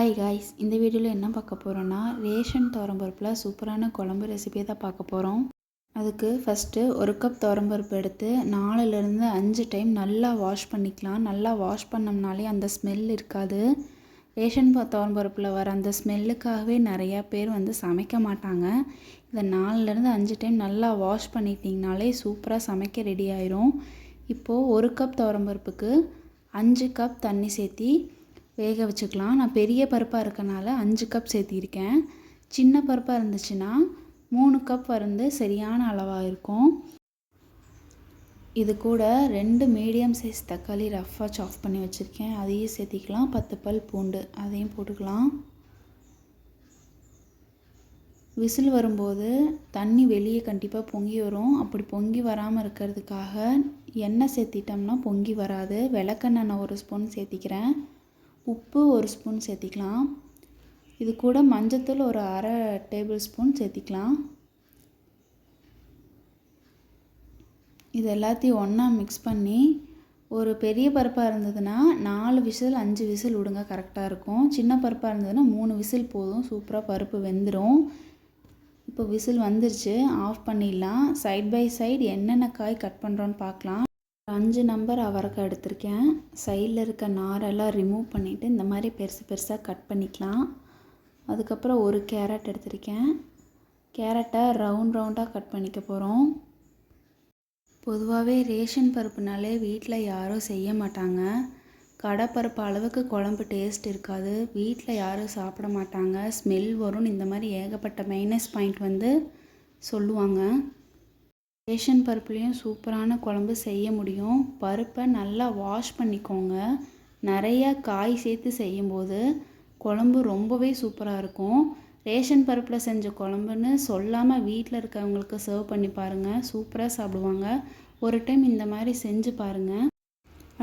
Hi guys, இந்த வீடியோவில் என்ன பார்க்க போகிறோன்னா ரேஷன் துவரம்பருப்பில் சூப்பரான குழம்பு ரெசிபியை தான் பார்க்க போகிறோம். அதுக்கு ஃபஸ்ட்டு ஒரு கப் துவரம்பருப்பு எடுத்து 4லேருந்து 5 டைம் நல்லா வாஷ் பண்ணிக்கலாம். நல்லா வாஷ் பண்ணோம்னாலே அந்த ஸ்மெல் இருக்காது. ரேஷன் துவரம்பருப்பில் வர அந்த ஸ்மெல்லுக்காகவே நிறையா பேர் சமைக்க மாட்டாங்க. இதை 4லேருந்து 5 டைம் நல்லா வாஷ் பண்ணிட்டிங்கனாலே சூப்பராக சமைக்க ரெடி ஆயிரும். இப்போது ஒரு கப் துவரம்பருப்புக்கு 5 கப் தண்ணி சேர்த்தி வேக வச்சுக்கலாம். நான் பெரிய பருப்பாக இருக்கனால 5 கப் சேர்த்திருக்கேன். சின்ன பருப்பாக இருந்துச்சுன்னா 3 கப் சரியான அளவாக இருக்கும். இது கூட 2 மீடியம் சைஸ் தக்காளி ரஃப்பாக சாப் பண்ணி வச்சுருக்கேன், அதையும் சேர்த்திக்கலாம். 10 பல் பூண்டு அதையும் போட்டுக்கலாம். விசில் வரும்போது தண்ணி வெளியே கண்டிப்பாக பொங்கி வரும். அப்படி பொங்கி வராமல் இருக்கிறதுக்காக எண்ணெய் சேர்த்திட்டோம்னா பொங்கி வராது. விளக்கெண்ணெய் நான் 1 ஸ்பூன் சேர்த்திக்கிறேன். உப்பு 1 ஸ்பூன் சேர்த்திக்கலாம். இது கூட மஞ்சத்தூள் ஒரு அரை டேபிள் ஸ்பூன் சேர்த்திக்கலாம். இது எல்லாத்தையும் ஒன்றா மிக்ஸ் பண்ணி, ஒரு பெரிய பருப்பாக இருந்ததுன்னா 4 விசில் 5 விசில் விடுங்க, கரெக்டாக இருக்கும். சின்ன பருப்பாக இருந்ததுன்னா 3 விசில் போதும், சூப்பராக பருப்பு வெந்துடும். இப்போ விசில் வந்துருச்சு, ஆஃப் பண்ணிடலாம். சைட் பை சைடு என்னென்ன காய் கட் பண்ணுறோன்னு பார்க்கலாம். 5 நம்பர் அவரைக்காய் எடுத்திருக்கேன். சைடில் இருக்க நாரெல்லாம் ரிமூவ் பண்ணிவிட்டு இந்த மாதிரி பெருசு பெருசாக கட் பண்ணிக்கலாம். அதுக்கப்புறம் ஒரு கேரட் எடுத்திருக்கேன். கேரட்டை ரவுண்டாக கட் பண்ணிக்க போகிறோம். பொதுவாகவே ரேஷன் பருப்புனாலே வீட்டில் யாரும் செய்ய மாட்டாங்க. கடை பருப்பு அளவுக்கு குழம்பு டேஸ்ட் இருக்காது. வீட்டில் யாரும் சாப்பிட மாட்டாங்க, ஸ்மெல் வரும். இந்த மாதிரி ஏகப்பட்ட மைனஸ் பாயிண்ட் சொல்லுவாங்க. ரேஷன் பருப்புலேயும் சூப்பரான குழம்பு செய்ய முடியும். பருப்பை நல்லா வாஷ் பண்ணிக்கோங்க. நிறையா காய் சேர்த்து செய்யும்போது குழம்பு ரொம்பவே சூப்பராக இருக்கும். ரேஷன் பருப்பில் செஞ்ச குழம்புன்னு சொல்லாமல் வீட்டில் இருக்கவங்களுக்கு சர்வ் பண்ணி பாருங்கள், சூப்பராக சாப்பிடுவாங்க. ஒரு டைம் இந்த மாதிரி செஞ்சு பாருங்கள்.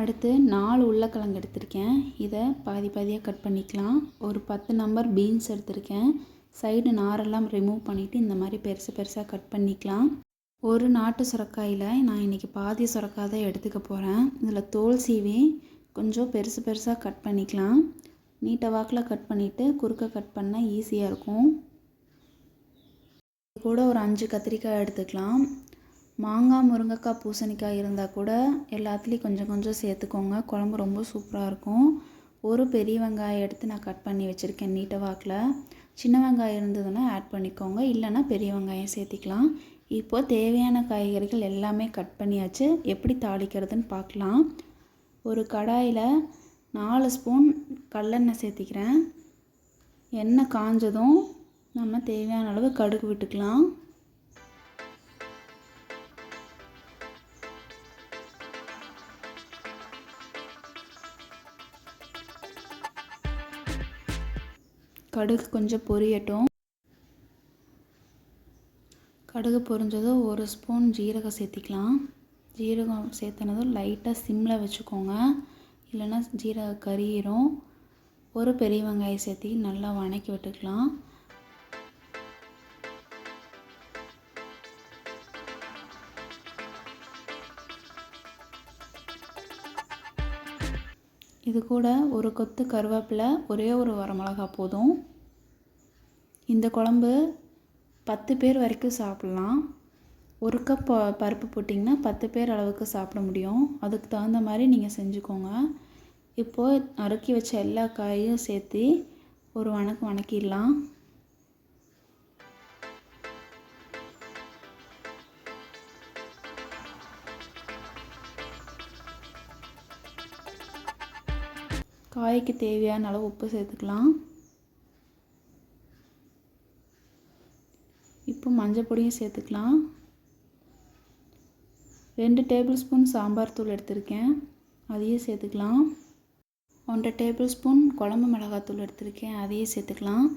அடுத்து 4 உருளைக்கிழங்கு எடுத்திருக்கேன். இதை பாதி பாதியாக கட் பண்ணிக்கலாம். ஒரு 10 நம்பர் பீன்ஸ் எடுத்திருக்கேன். சைடு நாரெல்லாம் ரிமூவ் பண்ணிவிட்டு இந்த மாதிரி பெருசு பெருசாக கட் பண்ணிக்கலாம். ஒரு நாட்டு சுரக்காயில் நான் இன்றைக்கி பாதி சுரக்காய் தான் எடுத்துக்க போகிறேன். இதில் தோல் சீவி கொஞ்சம் பெருசு பெருசாக கட் பண்ணிக்கலாம். நீட்டை வாக்கில் கட் பண்ணிவிட்டு குறுக்க கட் பண்ணால் ஈஸியாக இருக்கும். இது கூட ஒரு 5 கத்திரிக்காய் எடுத்துக்கலாம். மாங்காய், முருங்கைக்காய், பூசணிக்காய் இருந்தால் கூட எல்லாத்துலேயும் கொஞ்சம் கொஞ்சம் சேர்த்துக்கோங்க, குழம்பு ரொம்ப சூப்பராக இருக்கும். ஒரு பெரிய வெங்காயம் எடுத்து நான் கட் பண்ணி வச்சுருக்கேன் நீட்டை வாக்கில். சின்ன வெங்காயம் இருந்ததுன்னா ஆட் பண்ணிக்கோங்க, இல்லைன்னா பெரிய வெங்காயம் சேர்த்திக்கலாம். இப்போது தேவையான காய்கறிகள் எல்லாமே கட் பண்ணியாச்சு. எப்படி தாளிக்கிறதுன்னு பார்க்கலாம். ஒரு கடாயில் 4 ஸ்பூன் கடலெண்ணெய் சேர்த்திக்கிறேன். எண்ணெய் காஞ்சதும் நம்ம தேவையான அளவு கடுகு விட்டுக்கலாம். கடுகு கொஞ்சம் பொரியட்டும். கடுகு பொரிஞ்சதும் 1 ஸ்பூன் ஜீரகம் சேர்த்திக்கலாம். ஜீரகம் சேர்த்துனதும் லைட்டாக சிம்மில் வச்சுக்கோங்க, இல்லைன்னா ஜீரகம் கறியிரும். ஒரு பெரிய வெங்காயம் சேர்த்தி நல்லா வணக்கி விட்டுக்கலாம். இது கூட ஒரு கொத்து கருவேப்பிலை, ஒரே ஒரு வரமிளகா போதும். இந்த குழம்பு 10 பேர் வரைக்கும் சாப்பிட்லாம். ஒரு கப் பருப்பு போட்டிங்கன்னா 10 பேர் அளவுக்கு சாப்பிட முடியும். அதுக்கு தகுந்த மாதிரி நீங்கள் செஞ்சுக்கோங்க. இப்போது நறுக்கி வச்ச எல்லா காயும் சேர்த்து ஒரு வணக்கிடலாம். காய்க்கு தேவையான அளவு உப்பு சேர்த்துக்கலாம். இப்போ மஞ்சள் பொடியும் சேர்த்துக்கலாம். 2 டேபிள் ஸ்பூன் சாம்பார் தூள் எடுத்திருக்கேன், அதையும் சேர்த்துக்கலாம். 1 டேபிள் ஸ்பூன் குழம்பு மிளகாத்தூள் எடுத்திருக்கேன், அதையும் சேர்த்துக்கலாம்.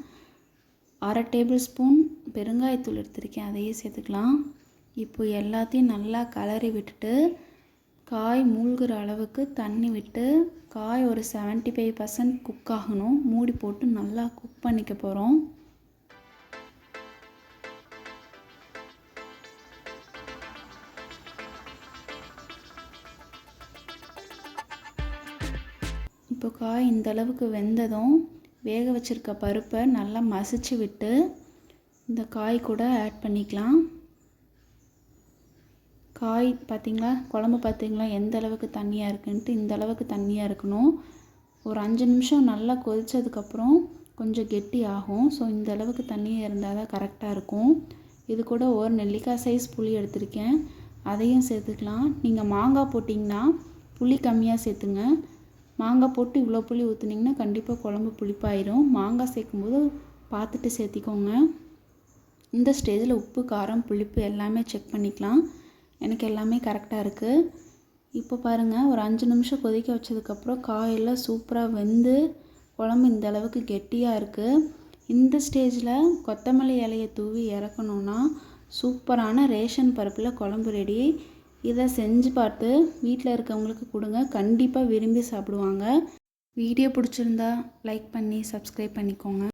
அரை டேபிள் ஸ்பூன் பெருங்காயத்தூள் எடுத்திருக்கேன், அதையும் சேர்த்துக்கலாம். இப்போ எல்லாத்தையும் நல்லா கலரி விட்டுட்டு காய் மூழ்கிற அளவுக்கு தண்ணி விட்டு காய் ஒரு 75% குக் ஆகணும். மூடி போட்டு நல்லா குக் பண்ணிக்க போகிறோம். இப்போ காய் இந்த அளவுக்கு வெந்ததும் வேக வச்சுருக்க பருப்பை நல்லா மசிச்சு விட்டு இந்த காய் கூட ஆட் பண்ணிக்கலாம். காய் பார்த்திங்களா, குழம்பு பார்த்திங்களா எந்த அளவுக்கு தண்ணியாக இருக்குன்ட்டு. இந்த அளவுக்கு தண்ணியாக இருக்கணும். ஒரு 5 நிமிஷம் நல்லா கொதித்ததுக்கப்புறம் கொஞ்சம் கெட்டி ஆகும். ஸோ இந்த அளவுக்கு தண்ணியாக இருந்தால் தான் கரெக்டாக இருக்கும். இது கூட ஒரு நெல்லிக்காய் சைஸ் புளி எடுத்திருக்கேன், அதையும் சேர்த்துக்கலாம். நீங்கள் மாங்காய் போட்டிங்கன்னா புளி கம்மியாக சேர்த்துங்க. மாங்காய் போட்டு இவ்வளோ புளி ஊற்றுனீங்கன்னா கண்டிப்பாக குழம்பு புளிப்பாயிரும். மாங்காய் சேர்க்கும்போது பார்த்துட்டு சேர்த்திக்கோங்க. இந்த ஸ்டேஜில் உப்பு, காரம், புளிப்பு எல்லாமே செக் பண்ணிக்கலாம். எனக்கு எல்லாமே கரெக்டாக இருக்குது. இப்போ பாருங்கள், ஒரு 5 நிமிஷம் கொதிக்க வச்சதுக்கப்புறம் காயெல்லாம் சூப்பராக வெந்து குழம்பு இந்த அளவுக்கு கெட்டியாக இருக்குது. இந்த ஸ்டேஜில் கொத்தமல்லி இலையை தூவி இறக்கணுன்னா சூப்பரான ரேஷன் பருப்பில் குழம்பு ரெடி. இதை செஞ்சு பார்த்து வீட்டில் இருக்கவங்களுக்கு கொடுங்க, கண்டிப்பாக விரும்பி சாப்பிடுவாங்க. வீடியோ பிடிச்சிருந்தா லைக் பண்ணி சப்ஸ்கிரைப் பண்ணிக்கோங்க.